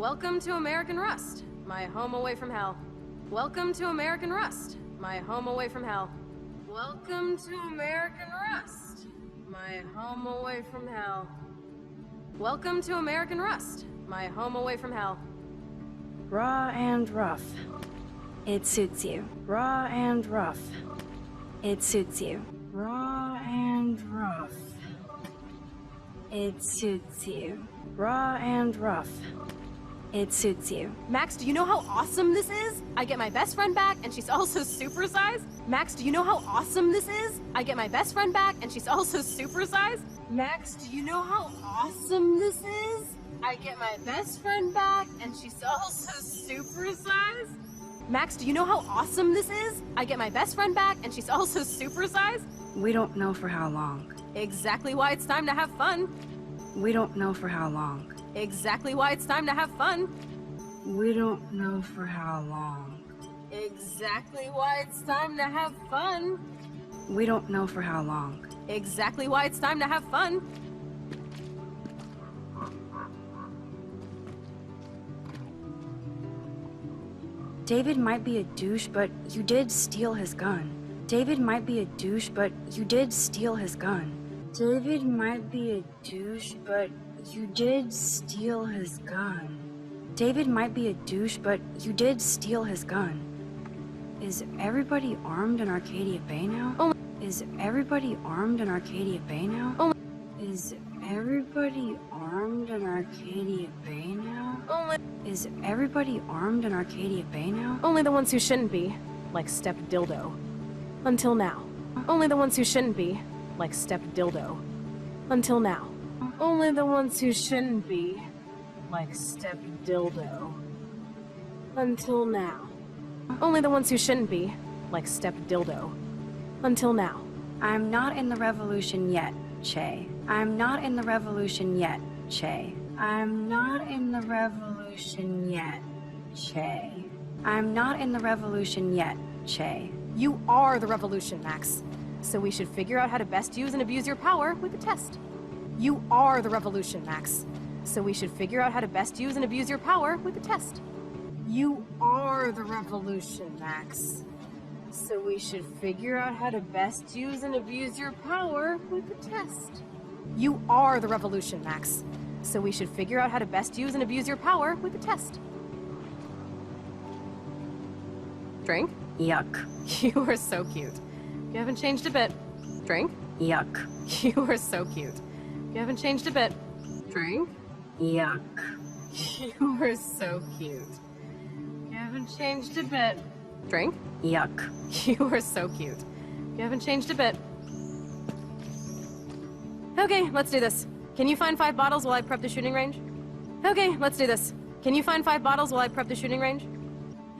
Welcome to American Rust, my home away from hell. Welcome to American Rust, my home away from hell. Welcome to American Rust, my home away from hell. Welcome to American Rust, my home away from hell. Raw and rough. It suits you. Raw and rough. It suits you. Raw and rough. It suits you. Raw and rough. It suits you. Max, do you know how awesome this is? I get my best friend back, and she's also supersized. Max, do you know how awesome this is? I get my best friend back, and she's also supersized. Max, do you know how awesome this is? I get my best friend back, and she's also supersized. Max, do you know how awesome this is? I get my best friend back, and she's also supersized. We don't know for how long. Exactly why it's time to have fun. We don't know for how long. Exactly why it's time to have fun. We don't know for how long. Exactly why it's time to have fun. We don't know for how long. Exactly why it's time to have fun. David might be a douche, but you did steal his gun. David might be a douche, but you did steal his gun. David might be a douche, but you did steal his gun. David might be a douche, but you did steal his gun. Is everybody armed in Arcadia Bay now? Is everybody armed in Arcadia Bay now? Is everybody armed in Arcadia Bay now? Is everybody armed in Arcadia Bay now? Only the ones who shouldn't be, like Step Dildo. Until now. Only the ones who shouldn't be, like Step Dildo. Until now. Only the ones who shouldn't be, like Step Dildo. Until now. Only the ones who shouldn't be, like Step Dildo. Until now. I'm not in the revolution yet, Che. I'm not in the revolution yet, Che. I'm not in the revolution yet, Che. I'm not in the revolution yet, Che. You are the revolution, Max. So we should figure out how to best use and abuse your power with a test. You are the revolution, Max. So we should figure out how to best use and abuse your power with a test. You are the revolution, Max. So we should figure out how to best use and abuse your power with a test. You are the revolution, Max. So we should figure out how to best use and abuse your power with a test. Drink? Yuck. You are so cute. You haven't changed a bit. Drink? Yuck. You are so cute. You haven't changed a bit. Drink? Yuck. You are so cute. You haven't changed a bit. Drink? Yuck. You are so cute. You haven't changed a bit. Okay, let's do this. Can you find 5 bottles while I prep the shooting range? Okay, let's do this. Can you find 5 bottles while I prep the shooting range?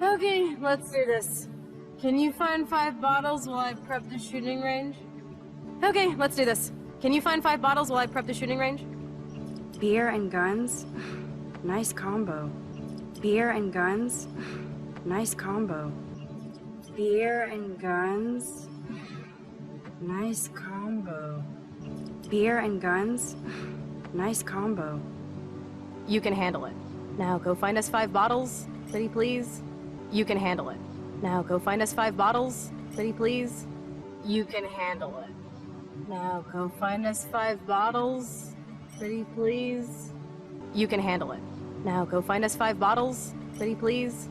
Okay, let's do this. Can you find 5 bottles while I prep the shooting range? Okay, let's do this. Can you find 5 bottles while I prep the shooting range? Beer and guns? Nice combo. Beer and guns? Nice combo. Beer and guns? Nice combo. Beer and guns? Nice combo. You can handle it. Now go find us 5 bottles, pretty please. You can handle it. Now go find us 5 bottles, pretty please. You can handle it. Now go find us 5 bottles, pretty please. You can handle it. Now go find us 5 bottles, pretty please.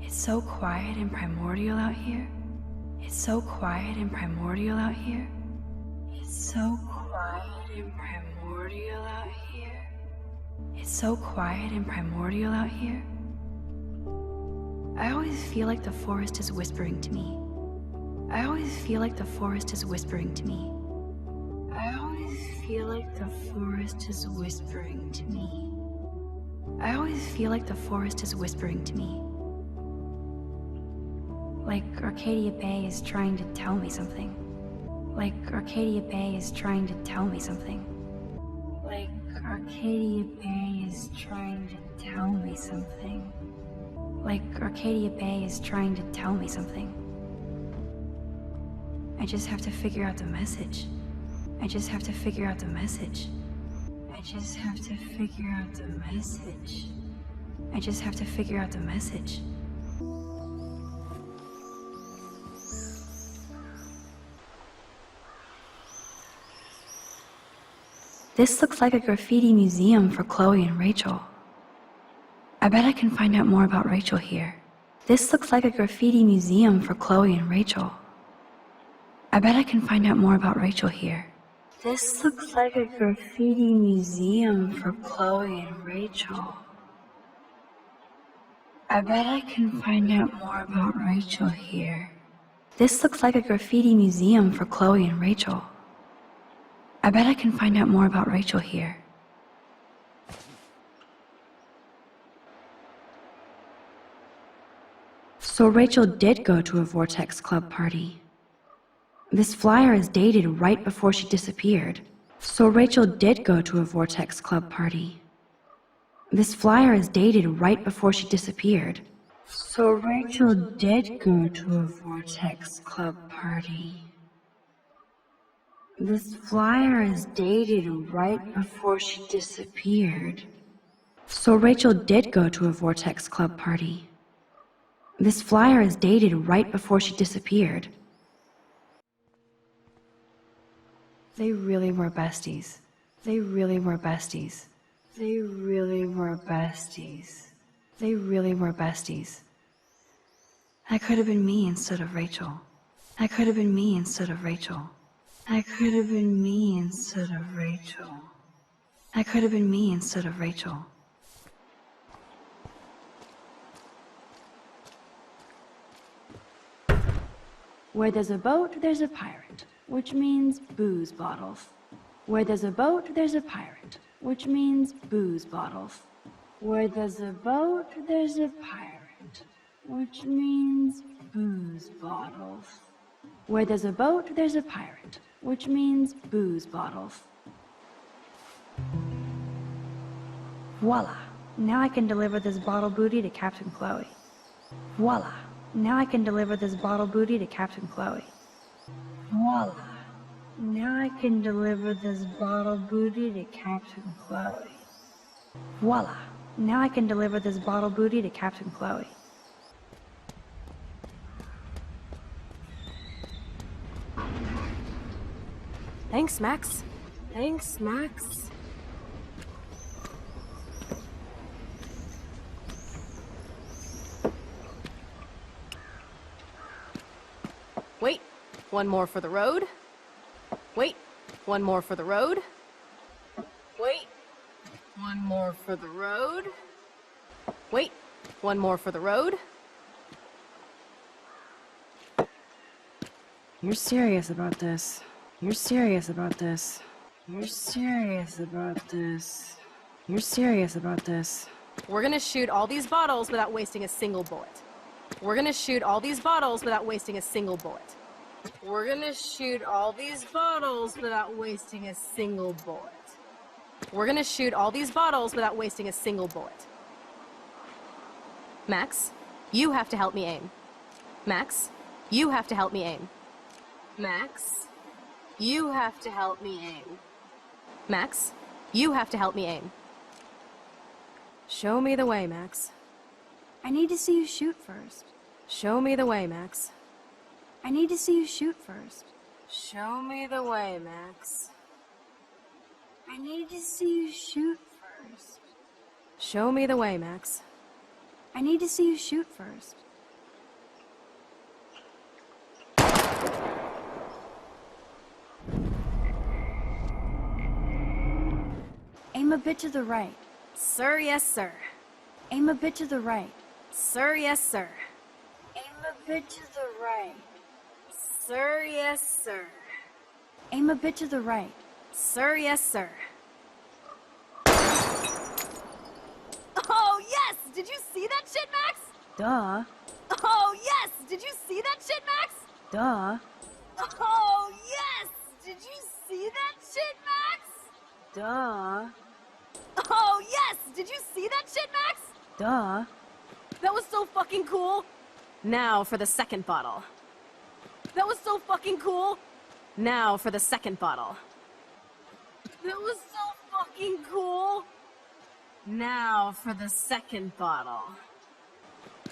It's so quiet and primordial out here. It's so quiet and primordial out here. It's so quiet and primordial out here. It's so quiet and primordial out here. I always feel like the forest is whispering to me. I always feel like the forest is whispering to me. I always feel like the forest is whispering to me. I always feel like the forest is whispering to me. Like Arcadia Bay is trying to tell me something. Like Arcadia Bay is trying to tell me something. Like Arcadia Bay is trying to tell me something. Like Arcadia Bay is trying to tell me something. I just have to figure out the message. I just have to figure out the message. I just have to figure out the message. I just have to figure out the message. This looks like a graffiti museum for Chloe and Rachel. I bet I can find out more about Rachel here. This looks like a graffiti museum for Chloe and Rachel. I bet I can find out more about Rachel here. This looks like a graffiti museum for Chloe and Rachel. I bet I can find out more about Rachel here. This looks like a graffiti museum for Chloe and Rachel. I bet I can find out more about Rachel here. So Rachel did go to a Vortex Club party. This flyer is dated right before she disappeared. So Rachel did go to a Vortex Club party. This flyer is dated right before she disappeared. So Rachel did go to a Vortex Club party. This flyer is dated right before she disappeared. So Rachel did go to a Vortex Club party. This flyer is dated right before she disappeared. They really were besties. They really were besties. They really were besties. They really were besties. That could have been me instead of Rachel. That could have been me instead of Rachel. That could have been me instead of Rachel. That could have been me instead of Rachel. Where there's a boat, there's a pirate, which means booze bottles. Where there's a boat, there's a pirate, which means booze bottles. Where there's a boat, there's a pirate, which means booze bottles. Where there's a boat, there's a pirate, which means booze bottles. Voila! Now I can deliver this bottle booty to Captain Chloe. Voila! Now I can deliver this bottle booty to Captain Chloe. Voila! Now I can deliver this bottle booty to Captain Chloe. Voila! Now I can deliver this bottle booty to Captain Chloe. Thanks, Max. Thanks, Max. Wait, one more for the road. Wait, one more for the road. Wait, one more for the road. Wait, one more for the road. You're serious about this. You're serious about this. You're serious about this. You're serious about this. We're gonna shoot all these bottles without wasting a single bullet. We're gonna shoot all these bottles without wasting a single bullet. We're gonna shoot all these bottles without wasting a single bullet. We're gonna shoot all these bottles without wasting a single bullet. Max, you have to help me aim. Max, you have to help me aim. Max, you have to help me aim. Max, you have to help me aim. Show me the way, Max. I need to see you shoot first. Show me the way, Max. I need to see you shoot first. Show me the way, Max. I need to see you shoot first. Show me the way, Max. I need to see you shoot first. Aim a bit to the right. Sir, yes, sir. Aim a bit to the right. Sir, yes, sir. Aim a bit to the right. Sir, yes, sir. Aim a bit to the right. Sir, yes, sir. Oh, yes! Did you see that shit, Max? Duh. Oh, yes! Did you see that shit, Max? Duh. Oh, yes! Did you see that shit, Max? Duh. Oh, yes! Did you see that shit, Max? Duh. That was so fucking cool! Now for the second bottle. That was so fucking cool! Now for the second bottle. That was so fucking cool! Now for the second bottle.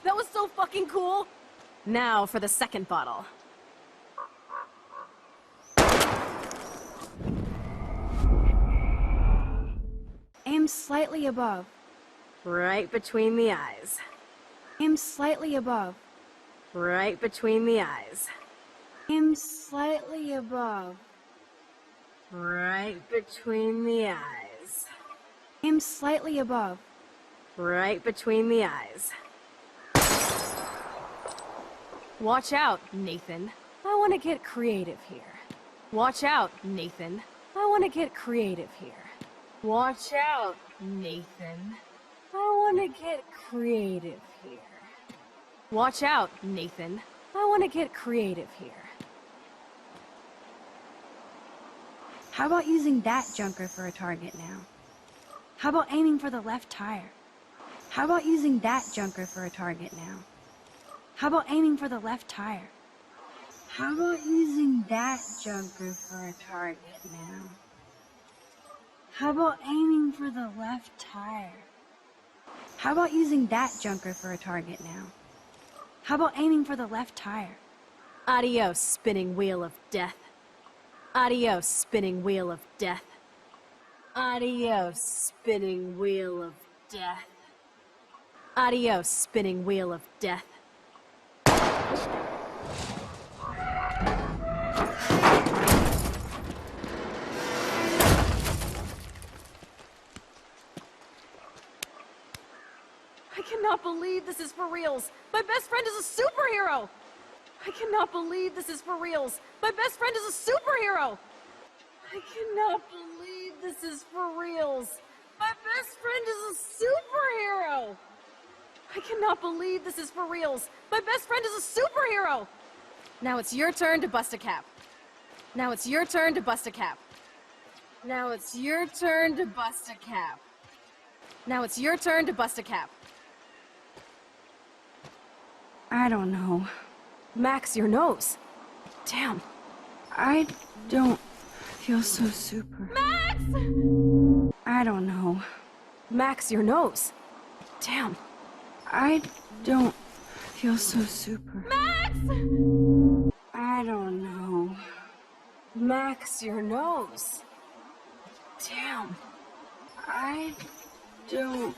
That was so fucking cool! Now for the second bottle. Aim slightly above. Right between the eyes. Aim slightly above. Right between the eyes. Aim slightly above. Right between the eyes. Aim slightly above. Right between the eyes. Watch out, Nathan. I want to get creative here. Watch out, Nathan. I want to get creative here. Watch out, Nathan. I want to get creative here. Watch out, Nathan. I want to get creative here. How about using that junker for a target now? How about aiming for the left tire? How about using that junker for a target now? How about aiming for the left tire? How about using that junker for a target now? How about aiming for the left tire? How about using that junker for a target now? How about aiming for the left tire? Adios, spinning wheel of death. Adios, spinning wheel of death. Adios, spinning wheel of death. Adios, spinning wheel of death. I cannot believe this is for reals. My best friend is a superhero. I cannot believe this is for reals. My best friend is a superhero. I cannot believe this is for reals. My best friend is a superhero. I cannot believe this is for reals. My best friend is a superhero. Now it's your turn to bust a cap. Now it's your turn to bust a cap. Now it's your turn to bust a cap. Now it's your turn to bust a cap. I don't know. Max, your nose. Damn. I don't feel so super. Max! I don't know. Max, your nose. Damn. I don't feel so super. Max! I don't know. Max, your nose. Damn. I don't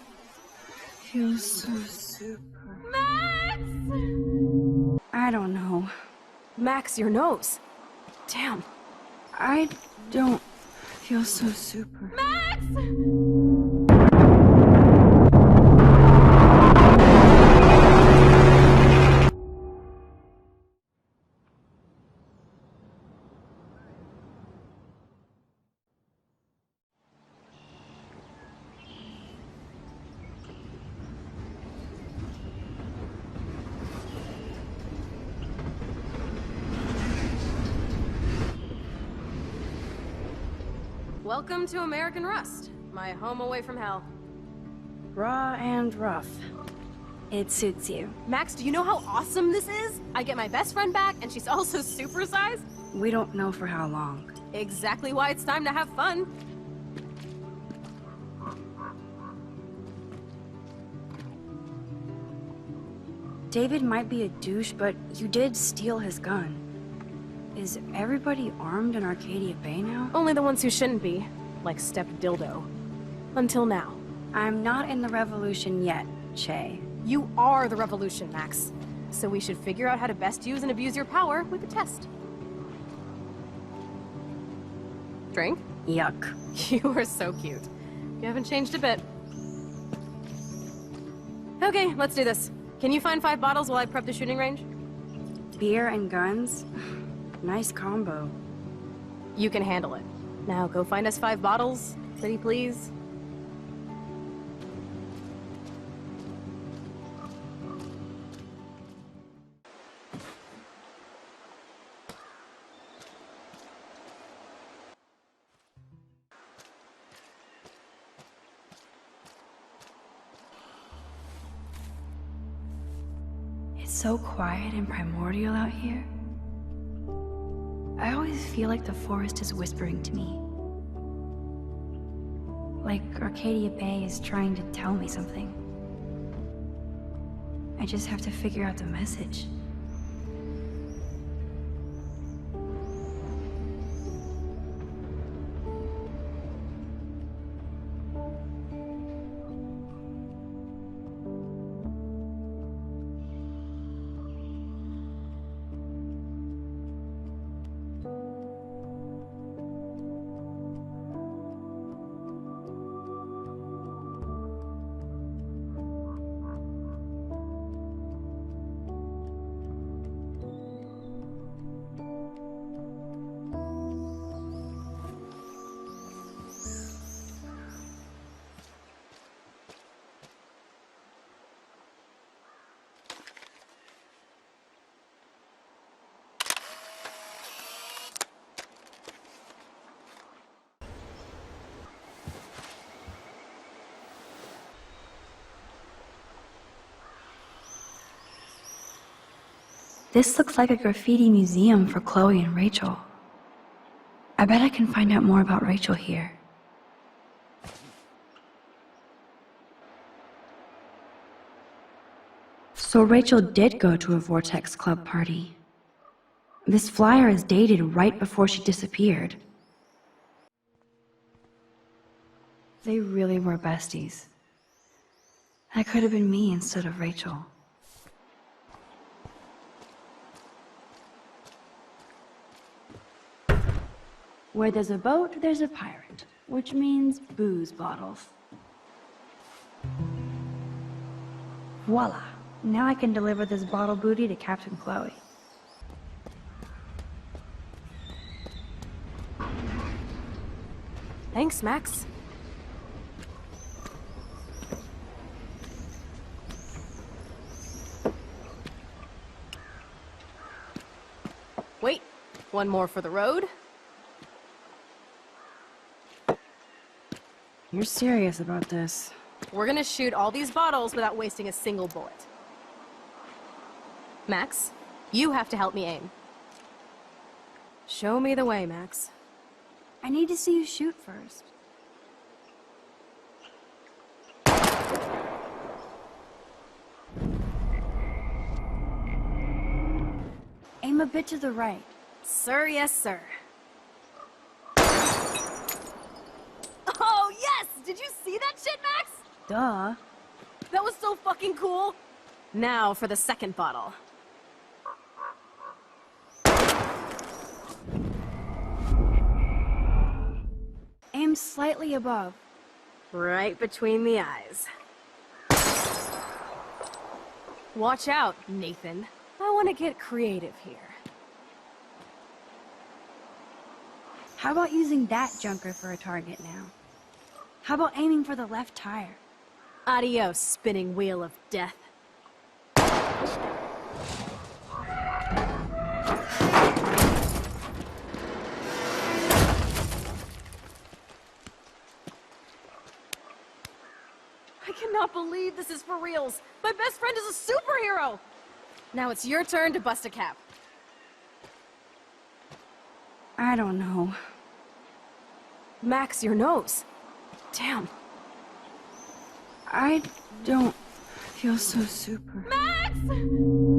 feel so super. Max! I don't know. Max, your nose. Damn. I don't feel so super. Max! Welcome to American Rust, my home away from hell. Raw and rough. It suits you. Max, do you know how awesome this is? I get my best friend back, and she's also supersized. We don't know for how long. Exactly why it's time to have fun. David might be a douche, but you did steal his gun. Is everybody armed in Arcadia Bay now? Only the ones who shouldn't be, like Step Dildo. Until now. I'm not in the revolution yet, Che. You are the revolution, Max. So we should figure out how to best use and abuse your power with a test. Drink? Yuck. You are so cute. You haven't changed a bit. Okay, let's do this. Can you find 5 bottles while I prep the shooting range? Beer and guns? Nice combo. You can handle it. Now go find us 5 bottles, pretty please. It's so quiet and primordial out here. I always feel like the forest is whispering to me. Like Arcadia Bay is trying to tell me something. I just have to figure out the message. This looks like a graffiti museum for Chloe and Rachel. I bet I can find out more about Rachel here. So Rachel did go to a Vortex Club party. This flyer is dated right before she disappeared. They really were besties. That could have been me instead of Rachel. Where there's a boat, there's a pirate, which means booze bottles. Voila! Now I can deliver this bottle booty to Captain Chloe. Thanks, Max. Wait, one more for the road. You're serious about this? We're gonna shoot all these bottles without wasting a single bullet. Max, you have to help me aim. Show me the way, Max. I need to see you shoot first. Aim a bit to the right. Sir, yes, sir. Oh, yes! Did you see that shit, Max? Duh. That was so fucking cool. Now for the second bottle. Aim slightly above. Right between the eyes. Watch out, Nathan. I want to get creative here. How about using that junker for a target now? How about aiming for the left tire? Adios, spinning wheel of death. I cannot believe this is for reals. My best friend is a superhero. Now it's your turn to bust a cap. I don't know. Max, your nose. Damn. I don't feel so super. Max!